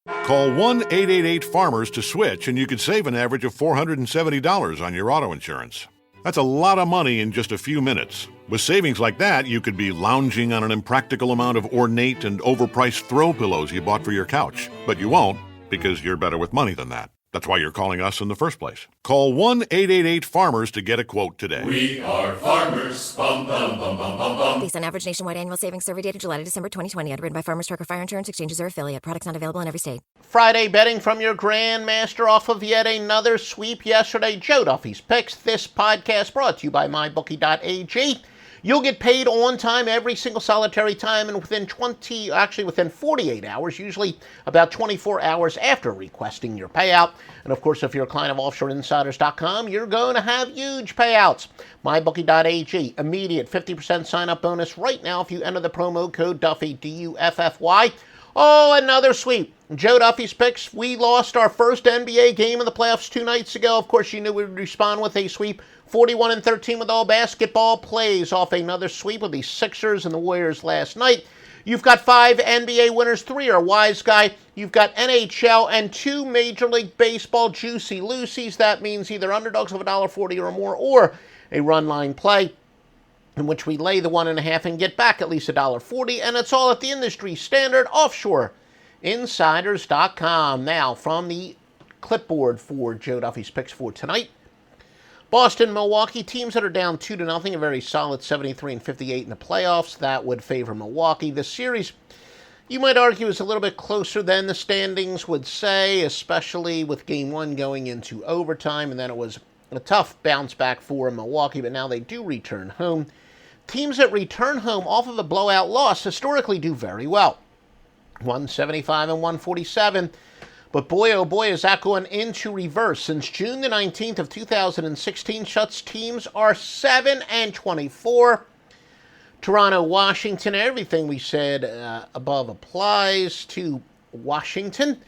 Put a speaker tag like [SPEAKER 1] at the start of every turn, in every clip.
[SPEAKER 1] Call 1-888-FARMERS to switch, and you could save an average of $470 on your auto insurance. That's a lot of money in just a few minutes. With savings like that, you could be lounging on an impractical amount of ornate and overpriced throw pillows you bought for your couch. But you won't, because you're better with money than that. That's why you're calling us in the first place. Call 1-888-FARMERS to get a quote today.
[SPEAKER 2] We are farmers. Bum, bum, bum, bum, bum, bum.
[SPEAKER 3] Based on average nationwide annual savings survey dated July to December 2020. Underwritten by Farmers Trucker Fire Insurance Exchanges or affiliate. Products not available in every state.
[SPEAKER 4] Friday betting from your Grandmaster off of yet another sweep yesterday. Joe Duffy's Picks. This podcast brought to you by MyBookie.ag. You'll get paid on time every single solitary time, and within 48 hours, usually about 24 hours after requesting your payout. And of course, if you're a client of OffshoreInsiders.com, you're going to have huge payouts. MyBookie.ag, immediate 50% sign-up bonus right now if you enter the promo code Duffy, D-U-F-F-Y. Oh, another sweep. Joe Duffy's Picks. We lost our first NBA game in the playoffs 2 nights ago. Of course, you knew we would respond with a sweep. 41-13 with all basketball plays off another sweep with the Sixers and the Warriors last night. You've got 5 NBA winners, 3 are Wise Guy. You've got NHL and 2 Major League Baseball Juicy Lucy's. That means either underdogs of $1.40 or more, or a run line play in which we lay the 1.5 and get back at least $1.40. And it's all at the industry standard OffshoreInsiders.com. Now, from the clipboard for Joe Duffy's Picks for tonight. Boston, Milwaukee, teams that are down 2-0, a very solid 73-58 in the playoffs. That would favor Milwaukee. This series, you might argue, is a little bit closer than the standings would say, especially with Game 1 going into overtime, and then it was a tough bounce back for Milwaukee, but now they do return home. Teams that return home off of a blowout loss historically do very well. 175 and 147. But boy, oh boy, is that going into reverse. Since June the 19th of 2016, Shuts teams are 7-24. Toronto, Washington, everything we said above applies to Washington.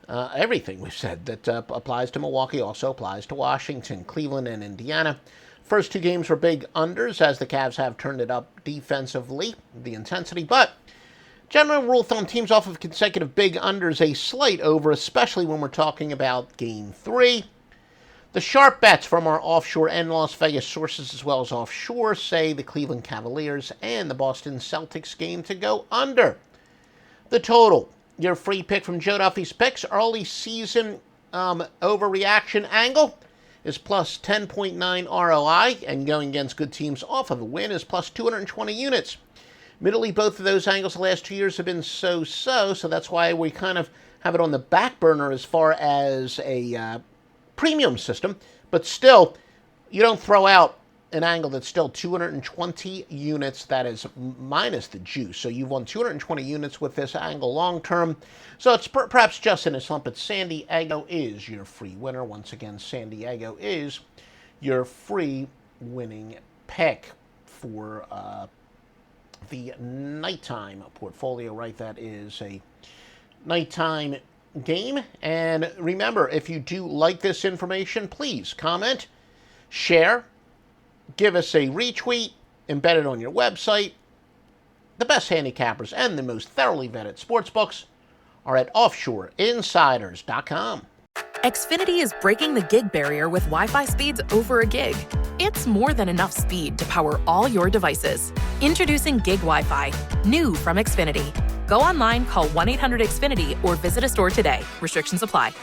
[SPEAKER 4] Everything we've said that applies to Milwaukee also applies to Washington. Cleveland and Indiana. First 2 games were big unders, as the Cavs have turned it up defensively, the intensity, but general rule of thumb, teams off of consecutive big unders, a slight over, especially when we're talking about Game 3. The sharp bets from our offshore and Las Vegas sources, as well as offshore, say the Cleveland Cavaliers and the Boston Celtics game to go under. The total, your free pick from Joe Duffy's Picks, early season overreaction angle is plus 10.9 ROI, and going against good teams off of a win is plus 220 units. Admittedly, both of those angles the last 2 years have been so that's why we kind of have it on the back burner as far as a premium system. But still, you don't throw out an angle that's still 220 units, that is minus the juice. So you've won 220 units with this angle long term. So it's perhaps just in a slump, but San Diego is your free winner. Once again, San Diego is your free winning pick for the nighttime portfolio, right? That is a nighttime game. And remember, if you do like this information, please comment, share, give us a retweet, embed it on your website. The best handicappers and the most thoroughly vetted sportsbooks are at OffshoreInsiders.com.
[SPEAKER 5] Xfinity is breaking the gig barrier with Wi-Fi speeds over a gig. It's more than enough speed to power all your devices. Introducing Gig Wi-Fi, new from Xfinity. Go online, call 1-800-XFINITY, or visit a store today. Restrictions apply.